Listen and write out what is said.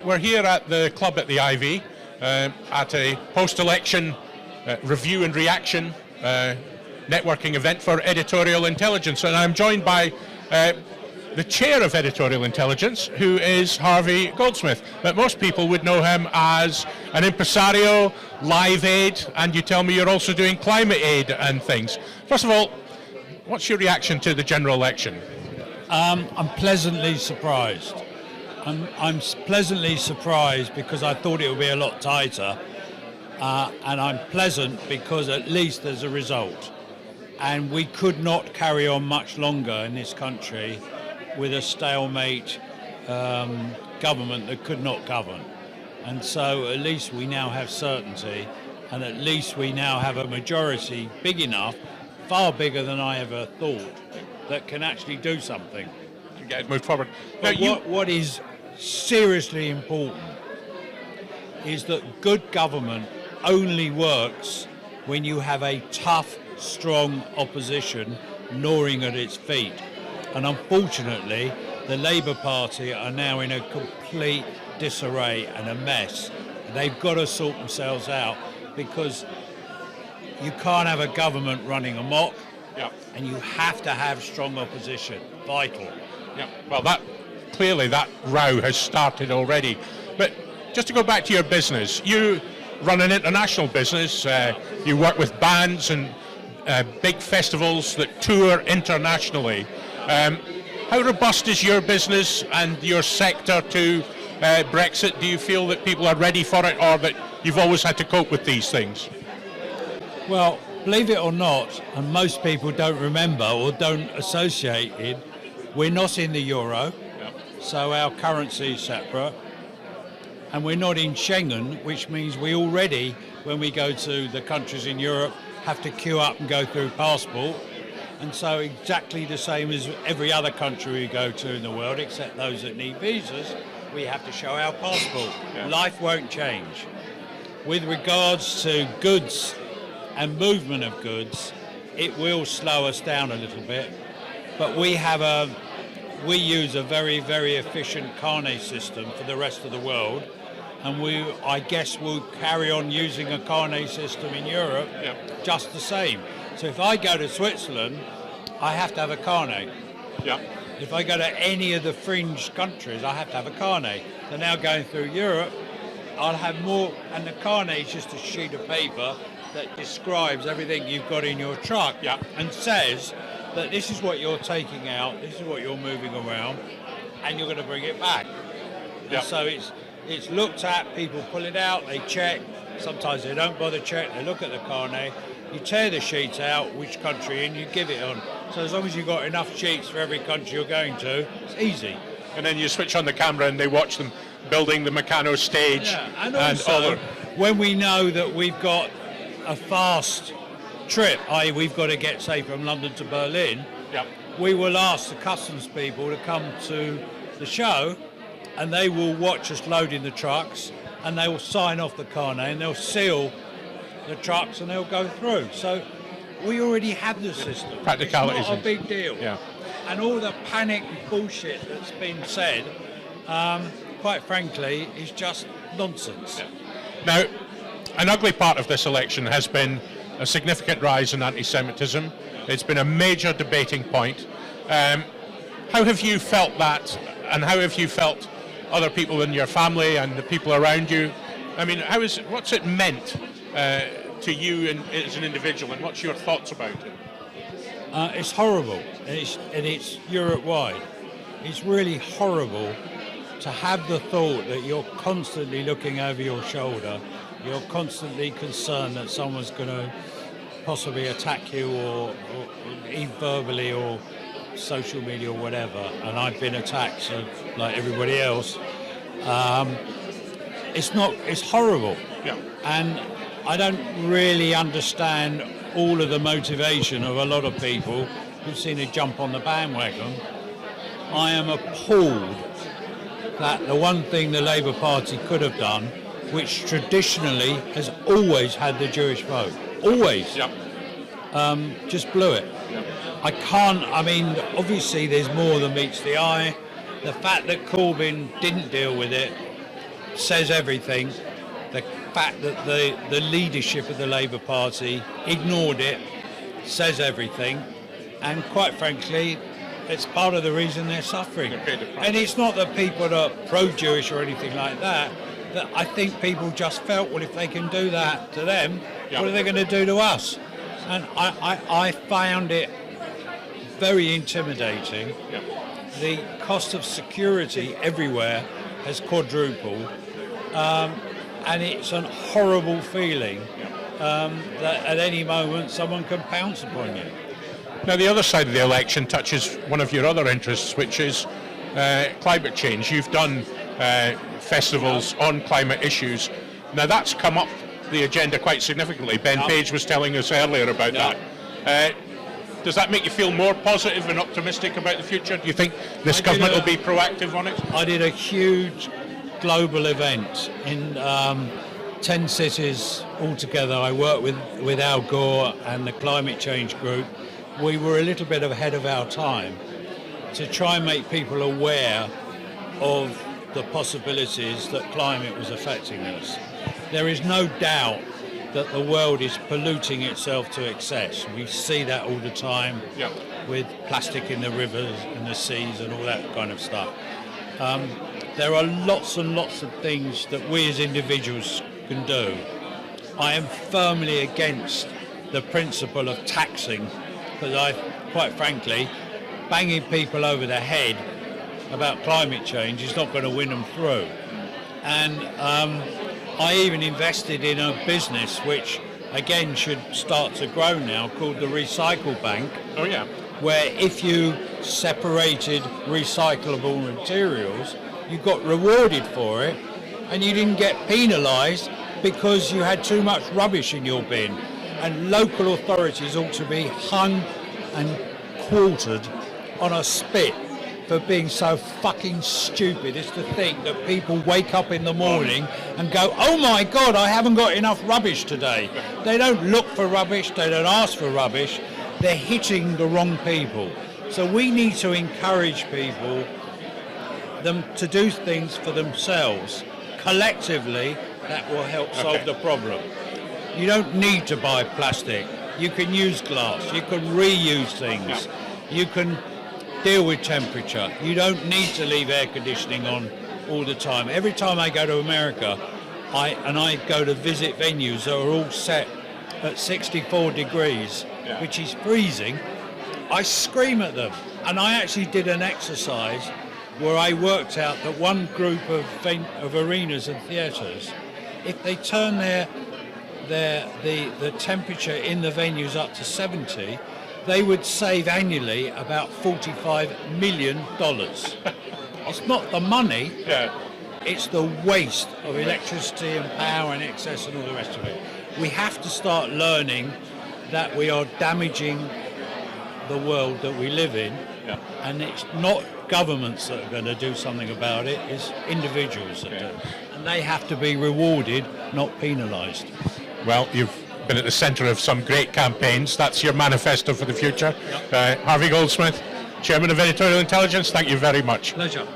we're here at the club at the Ivy at a post-election review and reaction networking event for Editorial Intelligence, and I'm joined by the chair of Editorial Intelligence, who is Harvey Goldsmith, but most people would know him as an impresario, Live Aid, and you tell me you're also doing climate aid and things. First of all, what's your reaction to the general election? I'm pleasantly surprised. I'm pleasantly surprised because I thought it would be a lot tighter, and I'm pleasant because at least there's a result. And we could not carry on much longer in this country with a stalemate government that could not govern. And so at least we now have certainty, and at least we now have a majority big enough, far bigger than I ever thought, that can actually do something. To get it moved forward. Now, What is seriously important is that good government only works when you have a tough, strong opposition gnawing at its feet. And unfortunately, the Labour Party are now in a complete disarray and a mess. They've got to sort themselves out because you can't have a government running amok, and you have to have strong opposition. Vital. Yeah. Well, clearly that row has started already. But just to go back to your business, you run an international business. You work with bands and big festivals that tour internationally. How robust is your business and your sector to Brexit? Do you feel that people are ready for it, or that you've always had to cope with these things? Well, believe it or not, and most people don't remember or don't associate it, we're not in the euro, so our currency is separate, and we're not in Schengen, which means we already, when we go to the countries in Europe, have to queue up and go through passport. And so exactly the same as every other country we go to in the world, except those that need visas, we have to show our passport. Life won't change. With regards to goods and movement of goods, it will slow us down a little bit. But we use a very, very efficient carnet system for the rest of the world. And I guess we'll carry on using a carnet system in Europe just the same. So if I go to Switzerland, I have to have a carnet. If I go to any of the fringe countries, I have to have a carnet. So now going through Europe, I'll have more, and the carnet is just a sheet of paper that describes everything you've got in your truck and says that this is what you're taking out, this is what you're moving around, and you're going to bring it back. And so it's looked at, people pull it out, they check, sometimes they don't bother check, they look at the carnet, you tear the sheet out, which country in, you give it on. So as long as you've got enough sheets for every country you're going to, it's easy. And then you switch on the camera and they watch them building the Meccano stage. And also, when we know that we've got a fast trip, i.e. we've got to get, say, from London to Berlin, we will ask the customs people to come to the show, and they will watch us loading the trucks, and they will sign off the carnet, and they'll seal the trucks, and they'll go through. So we already have the system. Practicalities. It's not a big deal. And all the panic bullshit that's been said, quite frankly, is just nonsense. Now, an ugly part of this election has been a significant rise in anti-Semitism. It's been a major debating point. How have you felt that, and how have you felt other people in your family and the people around you? I mean, what's it meant to you as an individual, and what's your thoughts about it? It's horrible, and it's Europe-wide. It's really horrible to have the thought that you're constantly looking over your shoulder, you're constantly concerned that someone's going to possibly attack you or verbally or social media or whatever, and I've been attacked, so, like everybody else. It's horrible. And I don't really understand all of the motivation of a lot of people who've seen it jump on the bandwagon. I am appalled that the one thing the Labour Party could have done, which traditionally has always had the Jewish vote, always, just blew it. I mean, obviously there's more than meets the eye. The fact that Corbyn didn't deal with it says everything. The fact that the leadership of the Labour Party ignored it says everything. And quite frankly, it's part of the reason they're suffering. And it's not that people are pro-Jewish or anything like that. That I think people just felt, well, if they can do that to them, what are they going to do to us? And I found it very intimidating. The cost of security everywhere has quadrupled. And it's a horrible feeling that at any moment someone can pounce upon you. Now, the other side of the election touches one of your other interests, which is climate change. You've done festivals on climate issues. Now, that's come up the agenda quite significantly. Ben Page was telling us earlier about that. Does that make you feel more positive and optimistic about the future? Do you think this government will be proactive on it? I did a huge global event in 10 cities altogether. I worked with Al Gore and the climate change group. We were a little bit ahead of our time to try and make people aware of the possibilities that climate was affecting us. There is no doubt that the world is polluting itself to excess. We see that all the time with plastic in the rivers and the seas and all that kind of stuff. There are lots and lots of things that we as individuals can do. I am firmly against the principle of taxing, because quite frankly, banging people over the head about climate change is not going to win them through. And I even invested in a business which again should start to grow now, called the Recycle Bank. Oh yeah. Where if you separated recyclable materials, you got rewarded for it, and you didn't get penalised because you had too much rubbish in your bin. And local authorities ought to be hung and quartered on a spit for being so fucking stupid as to think that people wake up in the morning and go, oh my God, I haven't got enough rubbish today. They don't look for rubbish, they don't ask for rubbish, they're hitting the wrong people. So we need to encourage people them to do things for themselves. Collectively, that will help solve the problem. You don't need to buy plastic. You can use glass, you can reuse things, you can deal with temperature. You don't need to leave air conditioning on all the time. Every time I go to America, I go to visit venues that are all set at 64 degrees, which is freezing, I scream at them. And I actually did an exercise where I worked out that one group of arenas and theatres, if they turn the temperature in the venues up to 70, they would save annually about $45 million. It's not the money, it's the waste of electricity and power and excess and all the rest of it. We have to start learning that we are damaging the world that we live in, and it's not governments that are going to do something about it, it's individuals that do. And they have to be rewarded, not penalised. Well, you've been at the centre of some great campaigns. That's your manifesto for the future. Harvey Goldsmith, Chairman of Editorial Intelligence, thank you very much. Pleasure.